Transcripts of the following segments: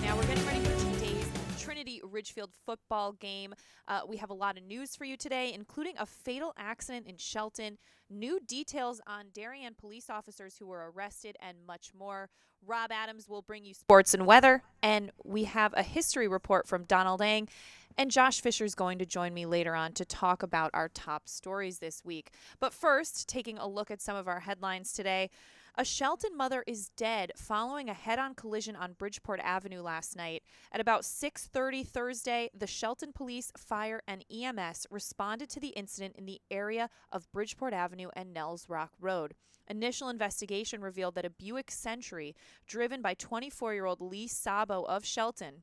Now we're getting ready for today's Trinity Ridgefield football game. We have a lot of news for you today, including a fatal accident in Shelton, new details on Darien police officers who were arrested, and much more. Rob Adams will bring you sports and weather, and we have a history report from Donald Ang. And Josh Fisher is going to join me later on to talk about our top stories this week. But first, taking a look at some of our headlines today. A Shelton mother is dead following a head-on collision on Bridgeport Avenue last night. At about 6:30 Thursday, the Shelton Police, Fire, and EMS responded to the incident in the area of Bridgeport Avenue and Nels Rock Road. Initial investigation revealed that a Buick Century, driven by 24-year-old Lee Sabo of Shelton,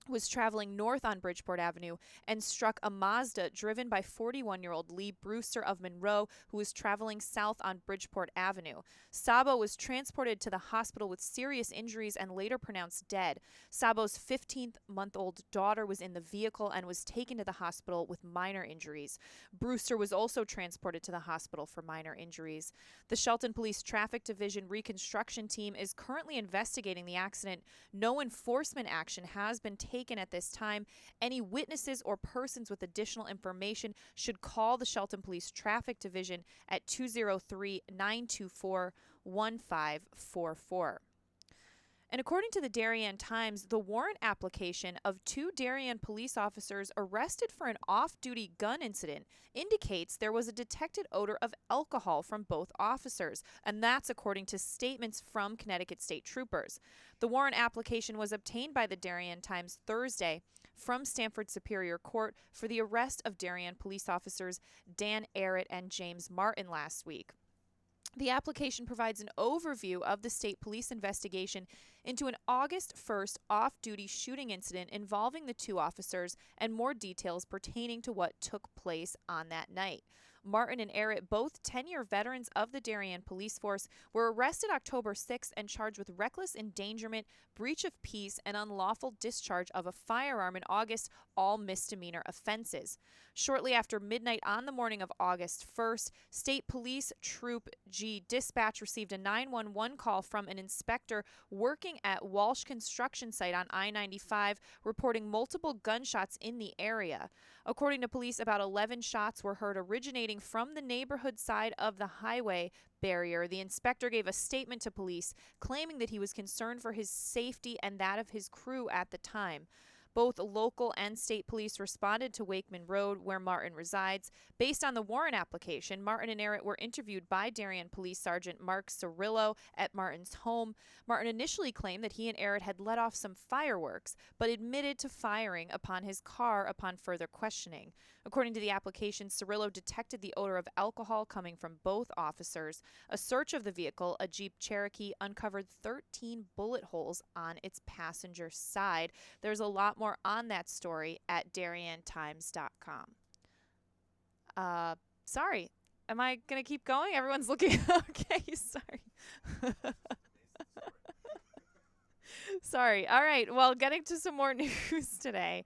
was traveling north on Bridgeport Avenue and struck a Mazda driven by 41-year-old Lee Brewster of Monroe, who was traveling south on Bridgeport Avenue. Sabo was transported to the hospital with serious injuries and later pronounced dead. Sabo's 15-month-old daughter was in the vehicle and was taken to the hospital with minor injuries. Brewster was also transported to the hospital for minor injuries. The Shelton Police Traffic Division Reconstruction Team is currently investigating the accident. No enforcement action has been taken at this time. Any witnesses or persons with additional information should call the Shelton Police Traffic Division at 203-924-1544. And according to the Darien Times, the warrant application of 2 Darien police officers arrested for an off-duty gun incident indicates there was a detected odor of alcohol from both officers, and that's according to statements from Connecticut state troopers. The warrant application was obtained by the Darien Times Thursday from Stamford Superior Court for the arrest of Darien police officers Dan Arrett and James Martin last week. The application provides an overview of the state police investigation into an August 1st off-duty shooting incident involving the 2 officers and more details pertaining to what took place on that night. Martin and Arrett, both 10-year veterans of the Darien Police Force, were arrested October 6th and charged with reckless endangerment, breach of peace, and unlawful discharge of a firearm in August, all misdemeanor offenses. Shortly after midnight on the morning of August 1st, State Police Troop G Dispatch received a 911 call from an inspector working at Walsh Construction Site on I-95, reporting multiple gunshots in the area. According to police, about 11 shots were heard originating from the neighborhood side of the highway barrier. The inspector gave a statement to police, claiming that he was concerned for his safety and that of his crew at the time. Both local and state police responded to Wakeman Road, where Martin resides. Based on the warrant application, Martin and Arrett were interviewed by Darien Police Sergeant Mark Cirillo at Martin's home. Martin initially claimed that he and Arrett had let off some fireworks, but admitted to firing upon his car upon further questioning. According to the application, Cirillo detected the odor of alcohol coming from both officers. A search of the vehicle, a Jeep Cherokee, uncovered 13 bullet holes on its passenger side. There's a lot more on that story at DarienTimes.com. Sorry. Am I going to keep going? Everyone's looking. Okay, sorry. Sorry. All right. Well, getting to some more news today.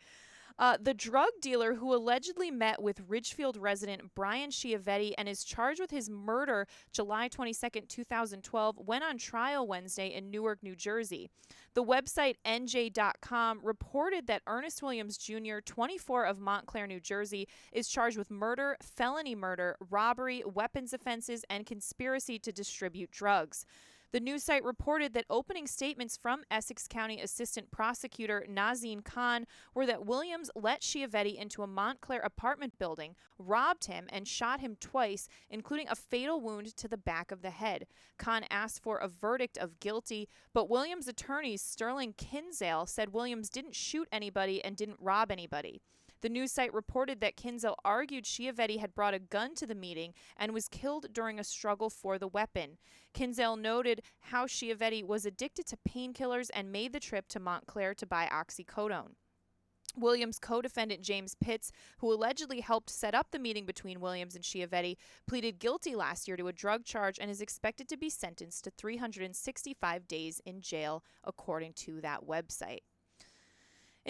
The drug dealer who allegedly met with Ridgefield resident Brian Chiavetti and is charged with his murder July 22, 2012, went on trial Wednesday in Newark, New Jersey. The website NJ.com reported that Ernest Williams Jr., 24, of Montclair, New Jersey, is charged with murder, felony murder, robbery, weapons offenses, and conspiracy to distribute drugs. The news site reported that opening statements from Essex County Assistant Prosecutor Nazim Khan were that Williams let Chiavetti into a Montclair apartment building, robbed him, and shot him twice, including a fatal wound to the back of the head. Khan asked for a verdict of guilty, but Williams' attorneys Sterling Kinsale said Williams didn't shoot anybody and didn't rob anybody. The news site reported that Kinsale argued Chiavetti had brought a gun to the meeting and was killed during a struggle for the weapon. Kinsale noted how Chiavetti was addicted to painkillers and made the trip to Montclair to buy oxycodone. Williams' co-defendant James Pitts, who allegedly helped set up the meeting between Williams and Chiavetti, pleaded guilty last year to a drug charge and is expected to be sentenced to 365 days in jail, according to that website.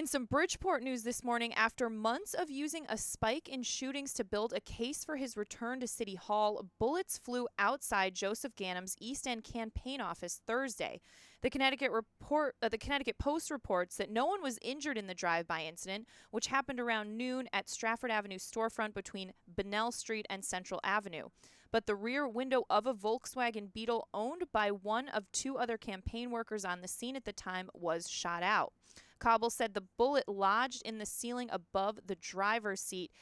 In some Bridgeport news this morning, after months of using a spike in shootings to build a case for his return to City Hall, bullets flew outside Joseph Ganem's East End campaign office Thursday. The Connecticut Post reports that no one was injured in the drive-by incident, which happened around noon at Stratford Avenue storefront between Bunnell Street and Central Avenue. But the rear window of a Volkswagen Beetle owned by one of two other campaign workers on the scene at the time was shot out. Cobble said the bullet lodged in the ceiling above the driver's seat.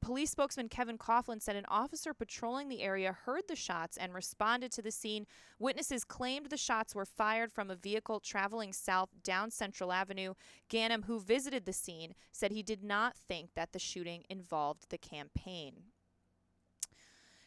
Police spokesman Kevin Coughlin said an officer patrolling the area heard the shots and responded to the scene. Witnesses claimed the shots were fired from a vehicle traveling south down Central Avenue. Ganem, who visited the scene, said he did not think that the shooting involved the campaign.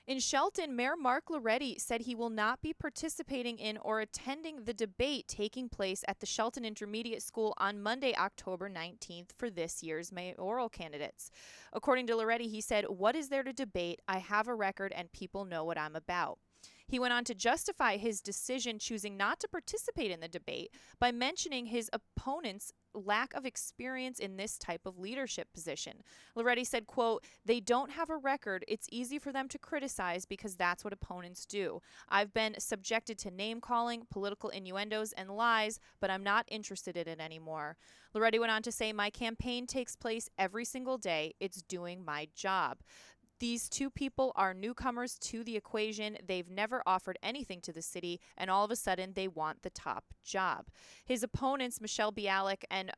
In Shelton, Mayor Mark Loretti said he will not be participating in or attending the debate taking place at the Shelton Intermediate School on Monday, October 19th for this year's mayoral candidates. According to Loretti, he said, "What is there to debate? I have a record and people know what I'm about." He went on to justify his decision choosing not to participate in the debate by mentioning his opponent's lack of experience in this type of leadership position. Loretti said, quote, "They don't have a record. It's easy for them to criticize because that's what opponents do. I've been subjected to name-calling, political innuendos, and lies, but I'm not interested in it anymore." Loretti went on to say, "My campaign takes place every single day. It's doing my job." These two people are newcomers to the equation. They've never offered anything to the city, and all of a sudden they want the top job. His opponents, Michelle Bialik and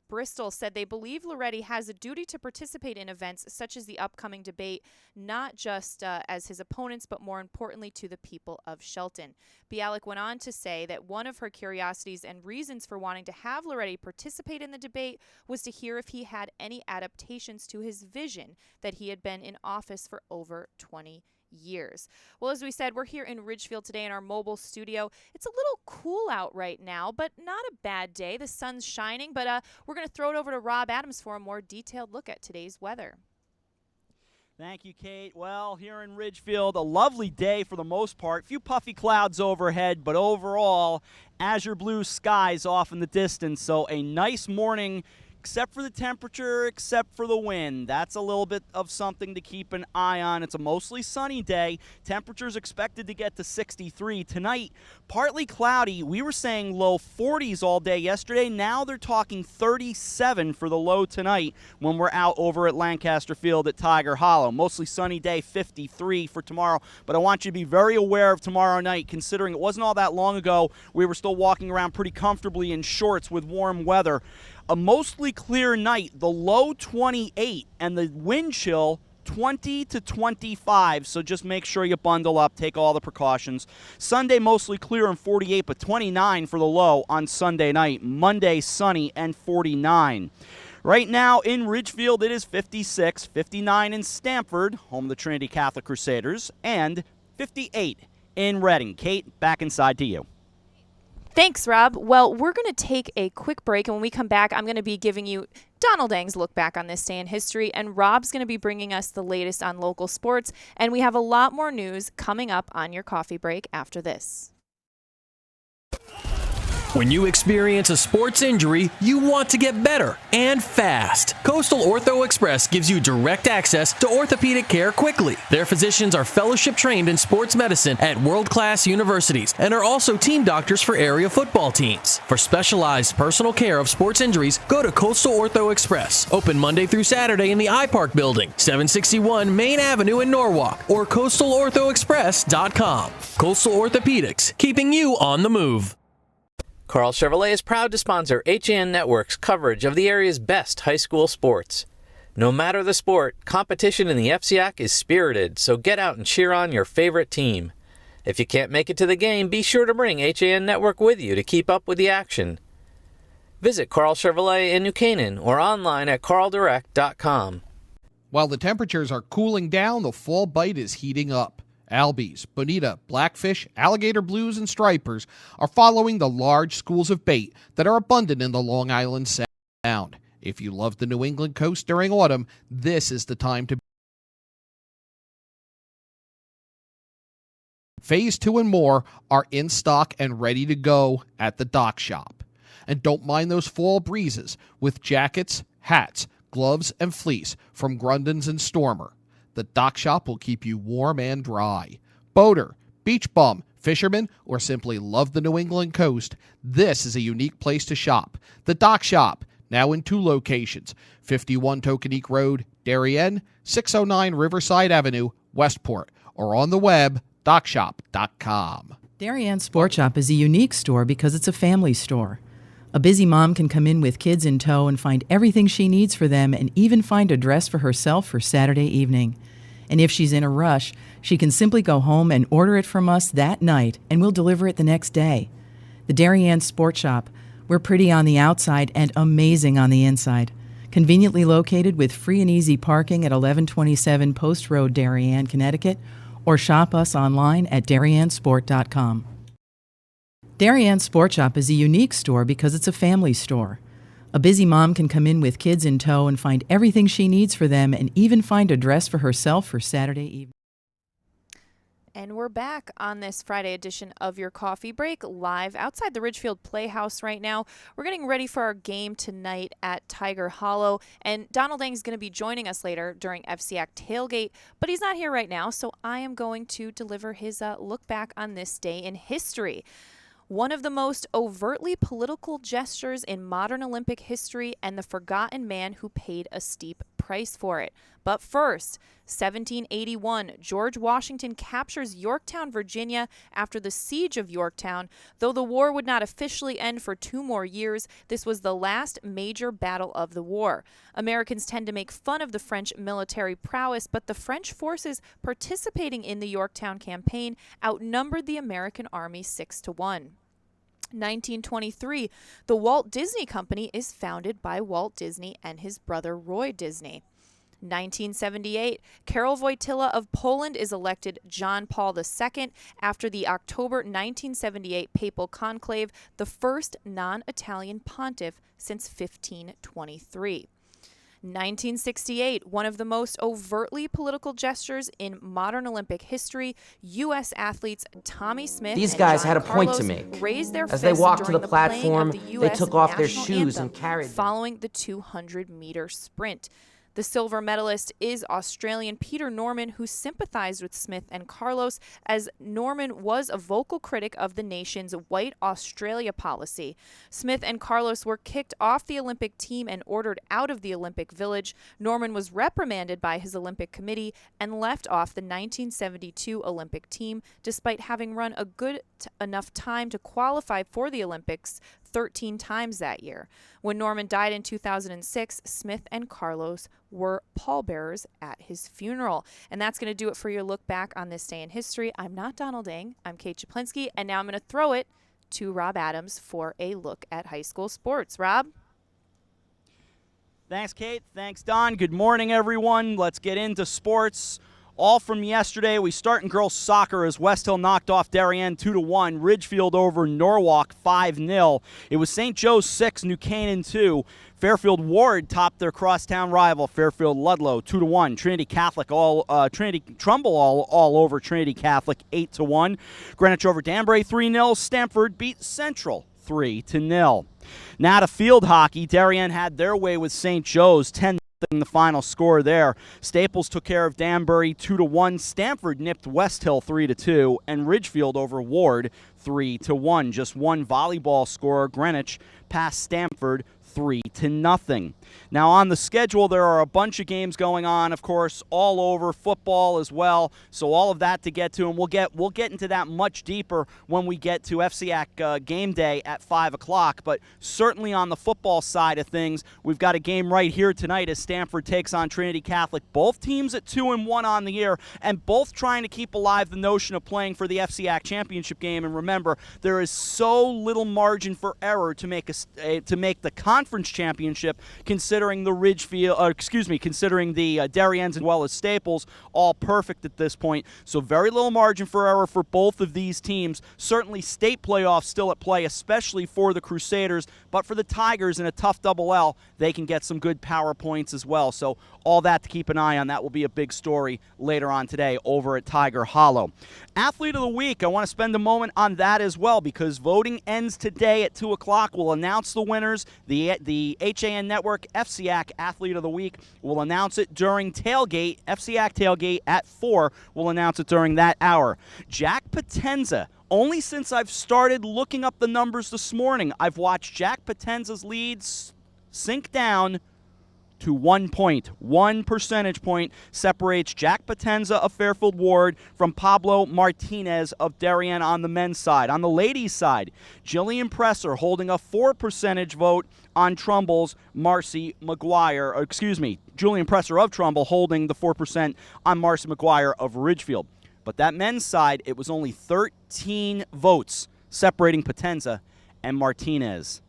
Bristol, said they believe Loretti has a duty to participate in events such as the upcoming debate, not just as his opponents, but more importantly to the people of Shelton. Bialik went on to say that one of her curiosities and reasons for wanting to have Loretti participate in the debate was to hear if he had any adaptations to his vision that he had been in office for over 20 years. Well, as we said, we're here in Ridgefield today in our mobile studio. It's a little cool out right now, but not a bad day. The sun's shining, but we're going to throw it over to Rob Adams for a more detailed look at today's weather. Thank you, Kate. Well, here in Ridgefield, a lovely day for the most part. Few puffy clouds overhead, but overall, azure blue skies off in the distance. So a nice morning, except for the temperature, except for the wind. That's a little bit of something to keep an eye on. It's a mostly sunny day. Temperatures expected to get to 63. Tonight, partly cloudy. We were saying low 40s all day yesterday. Now they're talking 37 for the low tonight when we're out over at Lancaster Field at Tiger Hollow. Mostly sunny day, 53 for tomorrow. But I want you to be very aware of tomorrow night, considering it wasn't all that long ago we were still walking around pretty comfortably in shorts with warm weather. A mostly clear night, the low 28, and the wind chill 20 to 25, so just make sure you bundle up, take all the precautions. Sunday mostly clear and 48, but 29 for the low on Sunday night. Monday sunny and 49. Right now in Ridgefield it is 56, 59 in Stamford, home of the Trinity Catholic Crusaders, and 58 in Reading. Kate, back inside to you. Thanks, Rob. Well, we're going to take a quick break, and when we come back, I'm going to be giving you Donald Ang's look back on this day in history, and Rob's going to be bringing us the latest on local sports, and we have a lot more news coming up on your coffee break after this. When you experience a sports injury, you want to get better and fast. Coastal Ortho Express gives you direct access to orthopedic care quickly. Their physicians are fellowship trained in sports medicine at world-class universities and are also team doctors for area football teams. For specialized personal care of sports injuries, go to Coastal Ortho Express. Open Monday through Saturday in the iPark building, 761 Main Avenue in Norwalk, or coastalorthoexpress.com. Coastal Orthopedics, keeping you on the move. Carl Chevrolet is proud to sponsor HAN Network's coverage of the area's best high school sports. No matter the sport, competition in the FCIAC is spirited, so get out and cheer on your favorite team. If you can't make it to the game, be sure to bring HAN Network with you to keep up with the action. Visit Carl Chevrolet in New Canaan or online at carldirect.com. While the temperatures are cooling down, the fall bite is heating up. Albies, bonita, blackfish, alligator blues, and stripers are following the large schools of bait that are abundant in the Long Island Sound. If you love the New England coast during autumn, this is the time to. Phase 2 and more are in stock and ready to go at the Dock Shop. and don't mind those fall breezes with jackets, hats, gloves, and fleece from Grundens and Stormer. The Dock Shop will keep you warm and dry. Boater, beach bum, fisherman, or simply love the New England coast, this is a unique place to shop. The Dock Shop, now in 2 locations, 51 Tokenique Road, Darien, 609 Riverside Avenue, Westport, or on the web, dockshop.com. Darien Sport Shop is a unique store because it's a family store. A busy mom can come in with kids in tow and find everything she needs for them and even find a dress for herself for Saturday evening. And if she's in a rush, she can simply go home and order it from us that night and we'll deliver it the next day. The Darien Sport Shop. We're pretty on the outside and amazing on the inside. Conveniently located with free and easy parking at 1127 Post Road, Darien, Connecticut, or shop us online at dariensport.com. Darien Sport Shop is a unique store because it's a family store. A busy mom can come in with kids in tow and find everything she needs for them and even find a dress for herself for Saturday evening. And we're back on this Friday edition of Your Coffee Break, live outside the Ridgefield Playhouse right now. We're getting ready for our game tonight at Tiger Hollow, and Donald Dang is going to be joining us later during FCAC Tailgate, but he's not here right now, so I am going to deliver his look back on this day in history. One of the most overtly political gestures in modern Olympic history and the forgotten man who paid a steep price for it. But first, 1781, George Washington captures Yorktown, Virginia after the siege of Yorktown. Though the war would not officially end for 2 more years, this was the last major battle of the war. Americans tend to make fun of the French military prowess, but the French forces participating in the Yorktown campaign outnumbered the American army 6-1. 1923, the Walt Disney Company is founded by Walt Disney and his brother Roy Disney. 1978, Karol Wojtyla of Poland is elected John Paul II after the October 1978 papal conclave, the first non-Italian pontiff since 1523. 1968, one of the most overtly political gestures in modern Olympic history, U.S. athletes Tommy Smith These and guys John had a point Carlos to make. raised their As they fists walked to during the playing platform, of the they U.S. took off their national shoes anthem and carried them. following the 200-meter sprint. The silver medalist is Australian Peter Norman, who sympathized with Smith and Carlos, as Norman was a vocal critic of the nation's White Australia policy. Smith and Carlos were kicked off the Olympic team and ordered out of the Olympic Village. Norman was reprimanded by his Olympic committee and left off the 1972 Olympic team, despite having run a good enough time to qualify for the Olympics 13 times that year. When Norman died in 2006, Smith and Carlos were pallbearers at his funeral. And that's going to do it for your look back on this day in history. I'm not Donald Dang. I'm Kate Czaplinski. And now I'm going to throw it to Rob Adams for a look at high school sports. Rob? Thanks, Kate. Thanks, Don. Good morning, everyone. Let's get into sports. All from yesterday, we start in girls soccer as West Hill knocked off Darien 2-1, Ridgefield over Norwalk 5-0. It was St. Joe's 6, New Canaan 2. Fairfield Ward topped their crosstown rival, Fairfield Ludlow 2-1. Trinity Catholic Trumbull all over Trinity Catholic 8-1. Greenwich over Danbury 3-0. Stamford beat Central 3-0. Now to field hockey, Darien had their way with St. Joe's 10-0. The final score there. Staples took care of Danbury 2-1. Stamford nipped West Hill 3-2, and Ridgefield over Ward 3-1. Just one volleyball score. Greenwich passed Stamford 3-0. Now on the schedule, there are a bunch of games going on, of course, all over, football as well. So all of that to get to, and we'll get into that much deeper when we get to FCAC game day at 5 o'clock. But certainly on the football side of things, we've got a game right here tonight as Stamford takes on Trinity Catholic. Both teams at 2-1 on the year, and both trying to keep alive the notion of playing for the FCAC championship game. And remember, there is so little margin for error to make the conference conference championship, considering considering the Darien as well as Staples, all perfect at this point. So very little margin for error for both of these teams. Certainly state playoffs still at play, especially for the Crusaders, but for the Tigers in a tough double L, they can get some good power points as well. So all that to keep an eye on. That will be a big story later on today over at Tiger Hollow. Athlete of the Week, I want to spend a moment on that as well, because voting ends today at 2 o'clock. We'll announce the winners. The HAN Network FCAC Athlete of the Week will announce it during tailgate, FCAC tailgate at 4. We'll announce it during that hour. Jack Potenza. Only since I've started looking up the numbers this morning, I've watched Jack Potenza's leads sink down to 1 point. 1 percentage point separates Jack Potenza of Fairfield Ward from Pablo Martinez of Darien on the men's side. On the ladies' side, Jillian Presser holding a 4 percentage vote on Trumbull's Marcy McGuire. Julian Presser of Trumbull holding the 4% on Marcy McGuire of Ridgefield. But that men's side, it was only 13 votes separating Potenza and Martinez.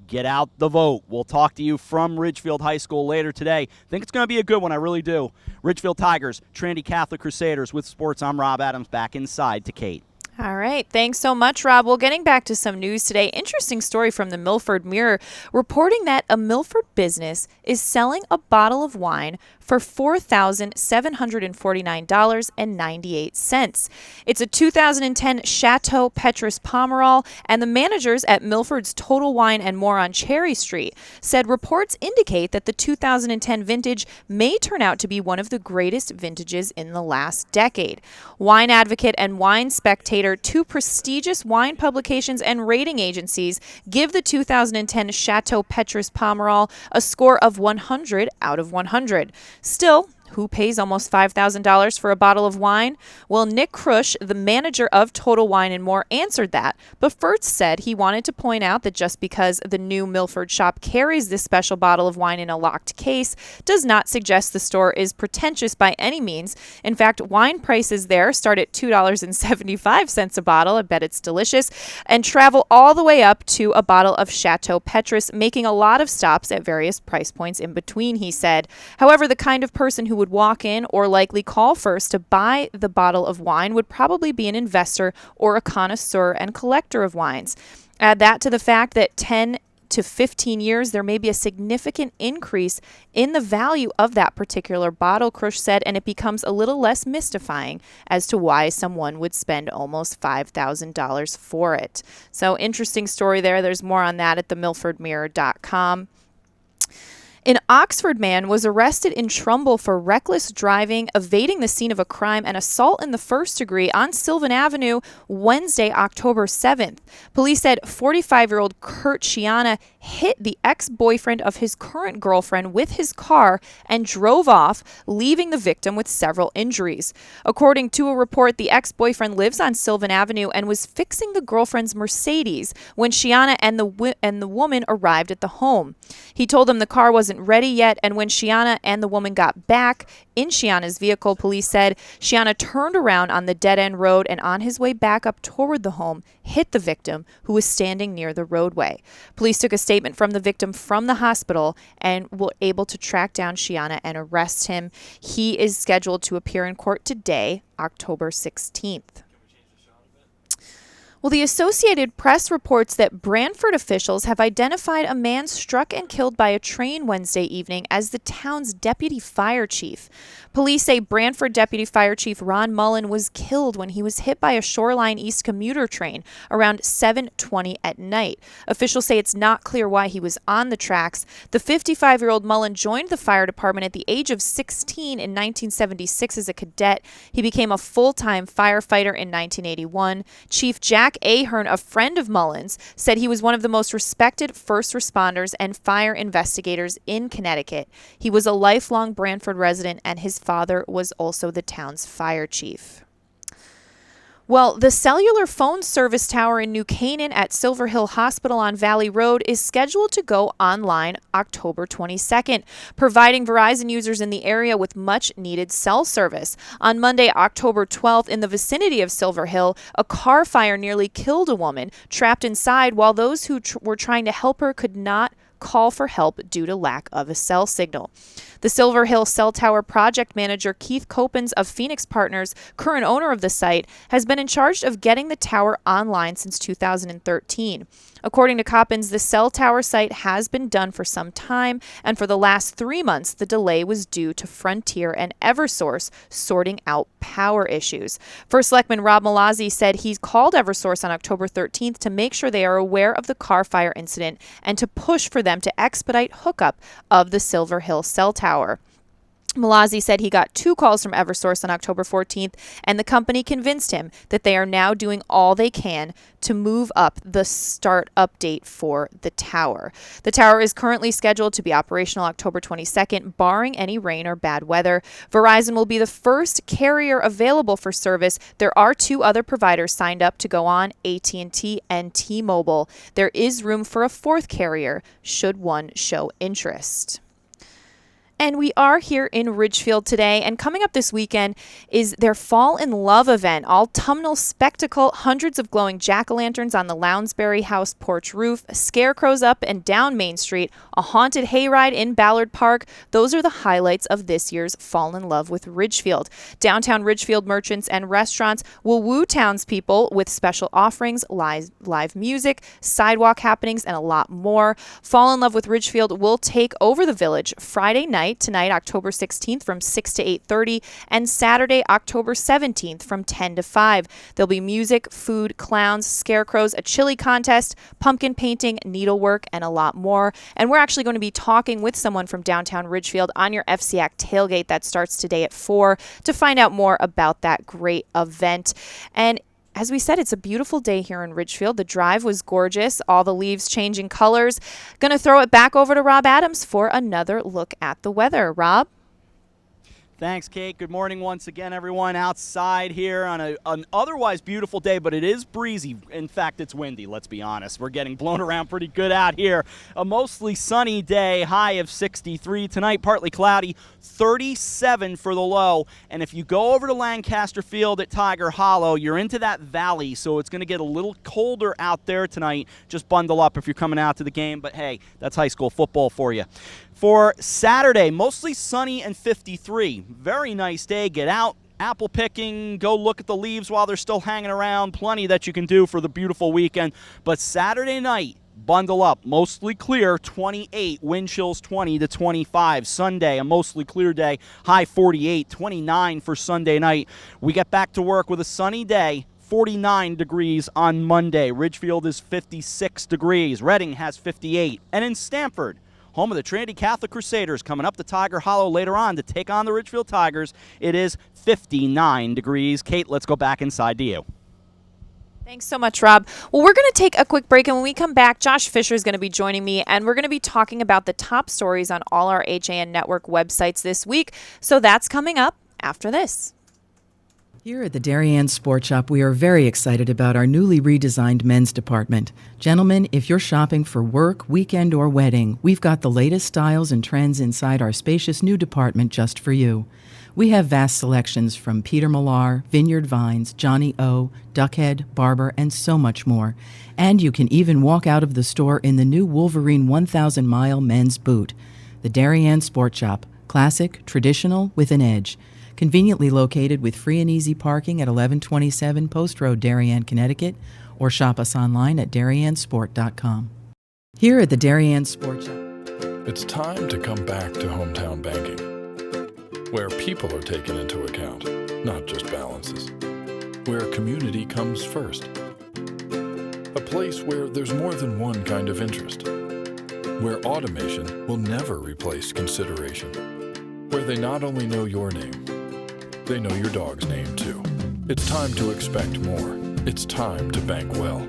Get out the vote. We'll talk to you from Ridgefield High School later today. Think it's going to be a good one. I really do. Ridgefield Tigers, Trinity Catholic Crusaders. With sports, I'm Rob Adams. Back inside to Kate. All right. Thanks so much, Rob. Well, getting back to some news today, interesting story from the Milford Mirror reporting that a Milford business is selling a bottle of wine for $4,749.98. It's a 2010 Chateau Petrus Pomerol, and the managers at Milford's Total Wine and More on Cherry Street said reports indicate that the 2010 vintage may turn out to be one of the greatest vintages in the last decade. Wine Advocate and Wine Spectator, two prestigious wine publications and rating agencies, give the 2010 Chateau Petrus Pomerol a score of 100 out of 100. Still, who pays almost $5,000 for a bottle of wine? Well, Nick Krush, the manager of Total Wine and More, answered that, but first said he wanted to point out that just because the new Milford shop carries this special bottle of wine in a locked case does not suggest the store is pretentious by any means. In fact, wine prices there start at $2.75 a bottle, I bet it's delicious, and travel all the way up to a bottle of Chateau Petrus, making a lot of stops at various price points in between, he said. However, the kind of person who would walk in or likely call first to buy the bottle of wine would probably be an investor or a connoisseur and collector of wines. Add that to the fact that 10 to 15 years, there may be a significant increase in the value of that particular bottle, Krush said, and it becomes a little less mystifying as to why someone would spend almost $5,000 for it. So interesting story there. There's more on that at themilfordmirror.com. An Oxford man was arrested in Trumbull for reckless driving, evading the scene of a crime, and assault in the first degree on Sylvan Avenue Wednesday, October 7th. Police said 45-year-old Kurt Shiana hit the ex-boyfriend of his current girlfriend with his car and drove off, leaving the victim with several injuries. According to a report, the ex-boyfriend lives on Sylvan Avenue and was fixing the girlfriend's Mercedes when Shiana and the woman arrived at the home. He told them the car wasn't ready yet, and when Shiana and the woman got back in Shiana's vehicle, police said Shiana turned around on the dead-end road and on his way back up toward the home, hit the victim, who was standing near the roadway. Police took a statement from the victim from the hospital and were able to track down Shiana and arrest him. He is scheduled to appear in court today, October 16th. Well, the Associated Press reports that Branford officials have identified a man struck and killed by a train Wednesday evening as the town's deputy fire chief. Police say Branford Deputy Fire Chief Ron Mullen was killed when he was hit by a Shoreline East commuter train around 7:20 at night. Officials say it's not clear why he was on the tracks. The 55-year-old Mullen joined the fire department at the age of 16 in 1976 as a cadet. He became a full-time firefighter in 1981. Chief Jack Ahern, a friend of Mullen's, said he was one of the most respected first responders and fire investigators in Connecticut. He was a lifelong Branford resident, and his father was also the town's fire chief. Well, the cellular phone service tower in New Canaan at Silver Hill Hospital on Valley Road is scheduled to go online October 22nd, providing Verizon users in the area with much-needed cell service. On Monday, October 12th, in the vicinity of Silver Hill, a car fire nearly killed a woman trapped inside while those who were trying to help her could not call for help due to lack of a cell signal. The Silver Hill Cell Tower project manager Keith Copens of Phoenix Partners, current owner of the site, has been in charge of getting the tower online since 2013. According to Coppens, the cell tower site has been done for some time, and for the last 3 months, the delay was due to Frontier and Eversource sorting out power issues. First Selectman Rob Malazzi said he called Eversource on October 13th to make sure they are aware of the car fire incident and to push for them to expedite hookup of the Silver Hill cell tower. Malazzi said he got 2 calls from Eversource on October 14th, and the company convinced him that they are now doing all they can to move up the start update for the tower. The tower is currently scheduled to be operational October 22nd, barring any rain or bad weather. Verizon will be the first carrier available for service. There are 2 other providers signed up to go on, AT&T and T-Mobile. There is room for a 4th carrier should one show interest. And we are here in Ridgefield today, and coming up this weekend is their Fall in Love event, autumnal spectacle, hundreds of glowing jack-o'-lanterns on the Lounsbury House porch roof, scarecrows up and down Main Street, a haunted hayride in Ballard Park. Those are the highlights of this year's Fall in Love with Ridgefield. Downtown Ridgefield merchants and restaurants will woo townspeople with special offerings, live music, sidewalk happenings, and a lot more. Fall in Love with Ridgefield will take over the village Friday night, tonight, October 16th from 6 to 8:30, and Saturday, October 17th from 10 to 5. There'll be music, food, clowns, scarecrows, a chili contest, pumpkin painting, needlework, and a lot more. And we're actually going to be talking with someone from downtown Ridgefield on your FCAC tailgate that starts today at 4 to find out more about that great event. And as we said, it's a beautiful day here in Ridgefield. The drive was gorgeous, all the leaves changing colors. Going to throw it back over to Rob Adams for another look at the weather. Rob? Thanks, Kate. Good morning once again, everyone. Outside here on an otherwise beautiful day, but it is breezy. In fact, it's windy, let's be honest. We're getting blown around pretty good out here. A mostly sunny day, high of 63. Tonight, partly cloudy, 37 for the low. And if you go over to Lancaster Field at Tiger Hollow, you're into that valley, so it's going to get a little colder out there tonight. Just bundle up if you're coming out to the game. But, hey, that's high school football for you. For Saturday, mostly sunny and 53. Very nice day. Get out, apple picking, go look at the leaves while they're still hanging around. Plenty that you can do for the beautiful weekend. But Saturday night, bundle up. Mostly clear, 28. Wind chills 20 to 25. Sunday, a mostly clear day. High 48, 29 for Sunday night. We get back to work with a sunny day. 49 degrees on Monday. Ridgefield is 56 degrees. Reading has 58. And in Stamford, home of the Trinity Catholic Crusaders, coming up to Tiger Hollow later on to take on the Ridgefield Tigers, it is 59 degrees. Kate, let's go back inside to you. Thanks so much, Rob. Well, we're going to take a quick break, and when we come back, Josh Fisher is going to be joining me, and we're going to be talking about the top stories on all our HAN Network websites this week. So that's coming up after this. Here at the Darien Sports Shop, we are very excited about our newly redesigned men's department. Gentlemen, if you're shopping for work, weekend, or wedding, we've got the latest styles and trends inside our spacious new department just for you. We have vast selections from Peter Millar, Vineyard Vines, Johnny O, Duckhead, Barber, and so much more. And you can even walk out of the store in the new Wolverine 1000-mile men's boot. The Darien Sports Shop, classic, traditional, with an edge. Conveniently located with free and easy parking at 1127 Post Road, Darien, Connecticut, or shop us online at DarienSport.com. Here at the Darien Sports Shop. It's time to come back to hometown banking, where people are taken into account, not just balances. Where community comes first. A place where there's more than one kind of interest. Where automation will never replace consideration. Where they not only know your name, they know your dog's name too. It's time to expect more. It's time to bank well.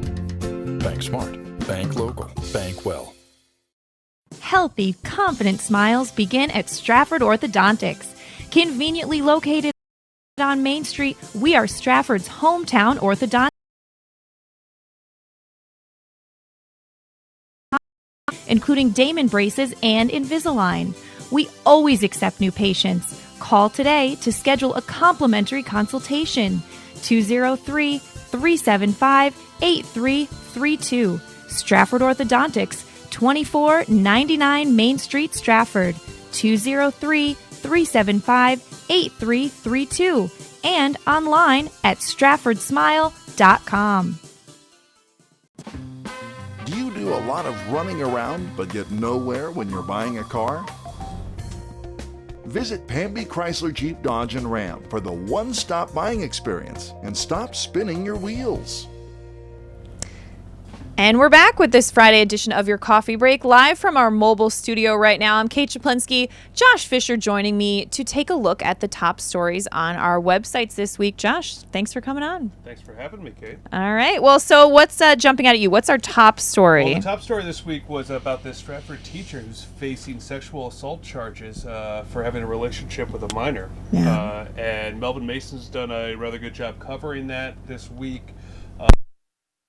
Bank smart. Bank local. Bank well. Healthy, confident smiles begin at Stratford Orthodontics. Conveniently located on Main Street, we are Stratford's hometown orthodontist, including Damon braces and Invisalign. We always accept new patients. Call today to schedule a complimentary consultation. 203-375-8332. Stratford Orthodontics, 2499 Main Street, Stratford, 203-375-8332, and online at stratfordsmile.com. Do you do a lot of running around but get nowhere when you're buying a car? Visit Pamby Chrysler Jeep Dodge and Ram for the one-stop buying experience and stop spinning your wheels. And we're back with this Friday edition of Your Coffee Break, live from our mobile studio right now. I'm Kate Czaplinski, Josh Fisher joining me to take a look at the top stories on our websites this week. Josh, thanks for coming on. Thanks for having me, Kate. All right. Well, so what's jumping out at you? What's our top story? Well, the top story this week was about this Stratford teacher who's facing sexual assault charges for having a relationship with a minor. Yeah. And Melvin Mason's done a rather good job covering that this week.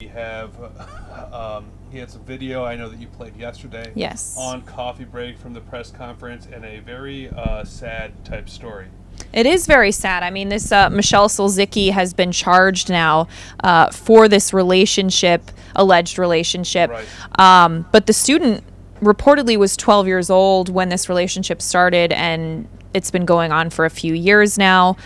We have he had some video I know that you played yesterday. Yes. On Coffee Break from the press conference, and a very sad type story. It is very sad. I mean, this Michelle Solzicki has been charged now for this relationship, alleged relationship. Right. But the student reportedly was 12 years old when this relationship started, and it's been going on for a few years now.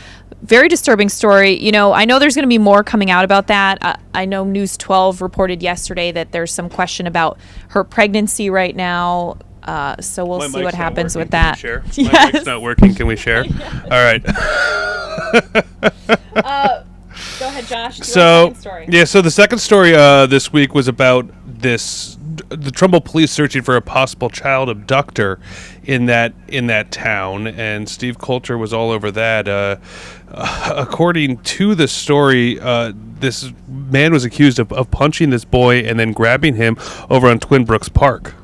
Very disturbing story. You know, I know there's going to be more coming out about that. I know News 12 reported yesterday that there's some question about her pregnancy right now. So we'll see what happens with that. Can we share? Yes. My mic's not working. Can we share? Yeah. All right. Go ahead, Josh. So the second story this week was about the Trumbull police searching for a possible child abductor in that town, and Steve Coulter was all over that. According to the story, this man was accused of punching this boy and then grabbing him over on Twin Brooks Park.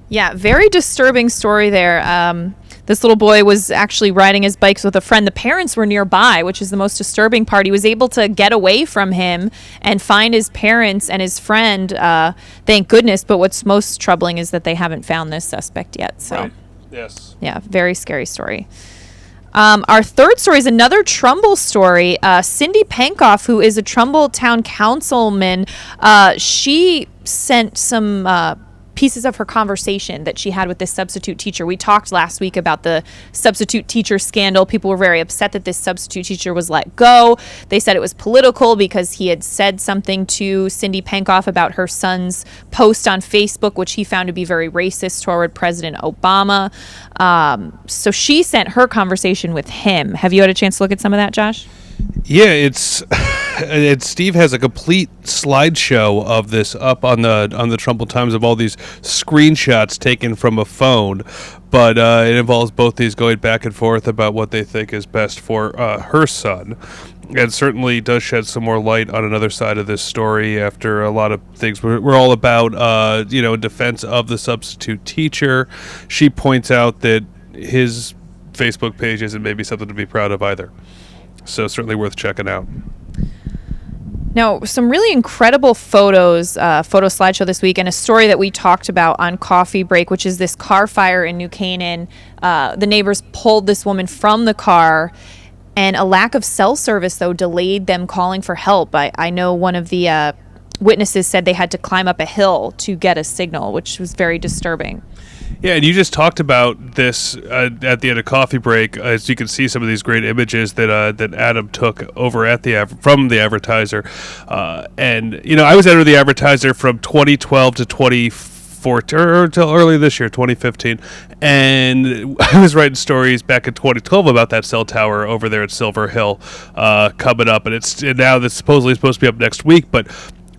Yeah, very disturbing story there. This little boy was actually riding his bikes with a friend. The parents were nearby, which is the most disturbing part. He was able to get away from him and find his parents and his friend, thank goodness. But what's most troubling is that they haven't found this suspect yet. So, right. Yes. Yeah, very scary story. Our third story is another Trumbull story. Cindy Pankoff, who is a Trumbull town councilman, she sent some pieces of her conversation that she had with this substitute teacher. We talked last week about the substitute teacher scandal. People were very upset that this substitute teacher was let go. They said it was political because he had said something to Cindy Pankoff about her son's post on Facebook, which he found to be very racist toward President Obama. So she sent her conversation with him. Have you had a chance to look at some of that, Josh? Yeah, Steve has a complete slideshow of this up on the Trumbull Times of all these screenshots taken from a phone, but it involves both these going back and forth about what they think is best for her son, and certainly does shed some more light on another side of this story after a lot of things we're all about, in defense of the substitute teacher. She points out that his Facebook page isn't maybe something to be proud of either. So certainly worth checking out. Now, some really incredible photos, photo slideshow this week, and a story that we talked about on Coffee Break, which is this car fire in New Canaan. The neighbors pulled this woman from the car, and a lack of cell service, though, delayed them calling for help. I know one of the witnesses said they had to climb up a hill to get a signal, which was very disturbing. Yeah, and you just talked about this at the end of Coffee Break. As you can see, some of these great images that Adam took over at from the Advertiser, and I was editor of the Advertiser from 2012 to 2014, or until early this year, 2015, and I was writing stories back in 2012 about that cell tower over there at Silver Hill coming up, and now that's supposedly supposed to be up next week, but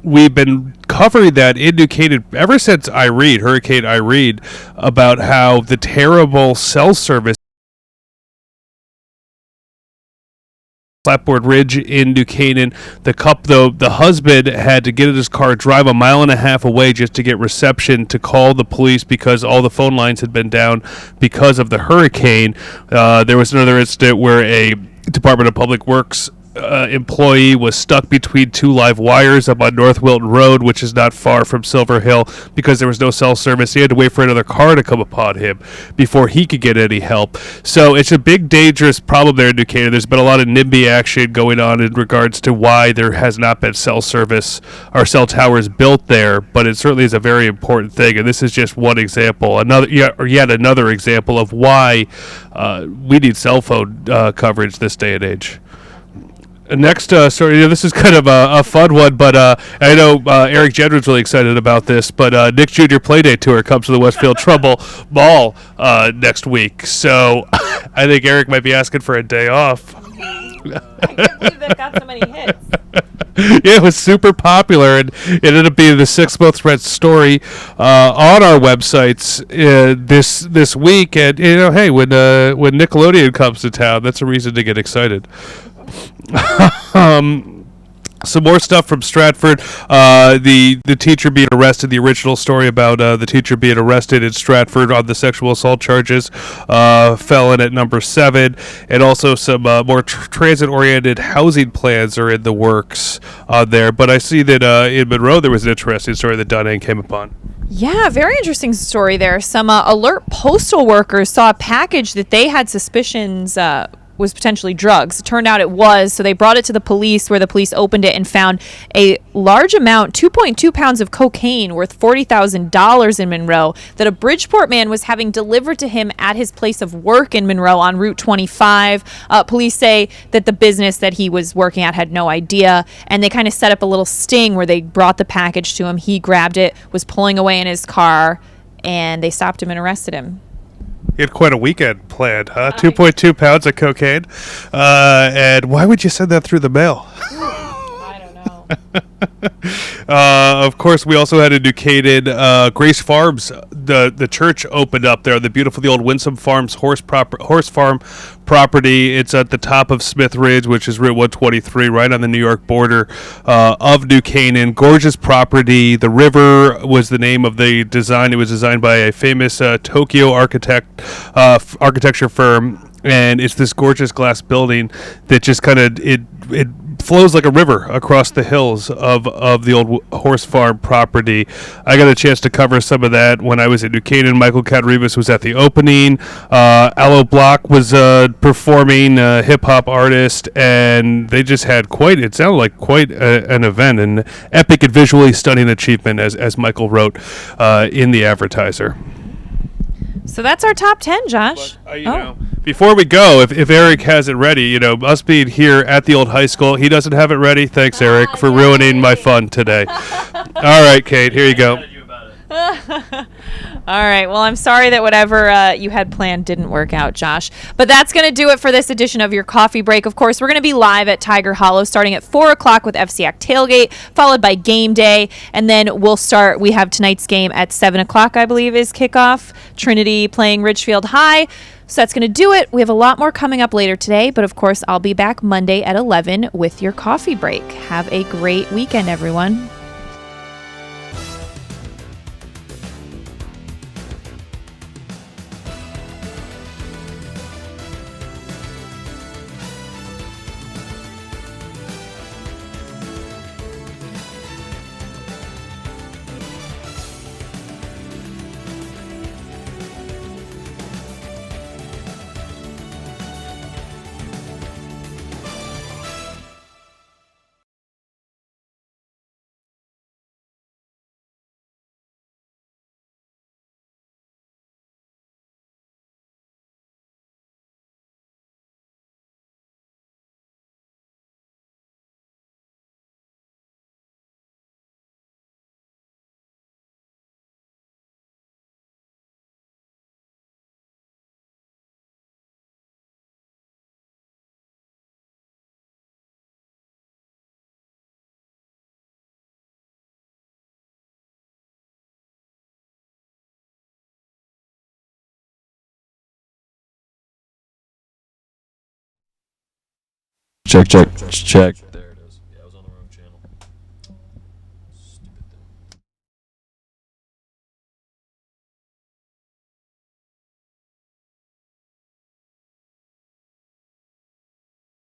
we've been covering that indicated ever since Hurricane Irene, about how the terrible cell service Flatboard Ridge in New Canaan. The husband had to get in his car, drive a mile and a half away just to get reception to call the police because all the phone lines had been down because of the hurricane. There was another incident where a Department of Public Works employee was stuck between two live wires up on North Wilton Road, which is not far from Silver Hill, because there was no cell service. He had to wait for another car to come upon him before he could get any help. So it's a big, dangerous problem there in New Canaan. There's been a lot of NIMBY action going on in regards to why there has not been cell service or cell towers built there, but it certainly is a very important thing, and this is just one example, yet another example of why we need cell phone coverage this day and age. Next, this is kind of a fun one, but I know Eric Jenner's really excited about this, but Nick Jr. Playdate Tour comes to the Westfield Trumbull Mall next week, so I think Eric might be asking for a day off. I can't believe they've got so many hits. Yeah, it was super popular, and it ended up being the 6th most read story on our websites this week. And hey, when Nickelodeon comes to town, that's a reason to get excited. Some more stuff from Stratford. The teacher being arrested. The original story about the teacher being arrested in Stratford on the sexual assault charges fell in at number 7, and also some more transit-oriented housing plans are in the works there. But I see that in Monroe there was an interesting story that Diane came upon. Yeah, very interesting story there. Some alert postal workers saw a package that they had suspicions was potentially drugs. It turned out it was, so they brought it to the police, where the police opened it and found a large amount, 2.2 pounds of cocaine worth $40,000 in Monroe, that a Bridgeport man was having delivered to him at his place of work in Monroe on Route 25. Police say that the business that he was working at had no idea, and they kind of set up a little sting where they brought the package to him. He grabbed it, was pulling away in his car, and they stopped him and arrested him. You had quite a weekend planned, huh? 2.2 pounds of cocaine. And why would you send that through the mail? I don't know. Of course, we also had in New Canaan, Grace Farms. The church opened up there. The old Winsome Farms horse farm property. It's at the top of Smith Ridge, which is Route 123, right on the New York border of New Canaan. Gorgeous property. The River was the name of the design. It was designed by a famous Tokyo architecture firm, and it's this gorgeous glass building that just kind of it flows like a river across the hills of the old horse farm property. I got a chance to cover some of that when I was at New Canaan. Michael Cadrivas was at the opening. Aloe Block was performing, hip-hop artist, and they just had it sounded like quite an event, an epic and visually stunning achievement, as Michael wrote in the advertiser. So that's our top 10, Josh. But, before we go, if Eric has it ready, us being here at the old high school, he doesn't have it ready. Thanks, Eric, for ruining my fun today. All right, Kate, here you go. All right. Well, I'm sorry that whatever you had planned didn't work out, Josh. But that's going to do it for this edition of your coffee break. Of course, we're going to be live at Tiger Hollow starting at 4 o'clock with FCAC Tailgate, followed by Game Day. And then we have tonight's game at 7 o'clock, I believe, is kickoff. Trinity playing Ridgefield High. So that's going to do it. We have a lot more coming up later today. But, of course, I'll be back Monday at 11 with your coffee break. Have a great weekend, everyone. Check.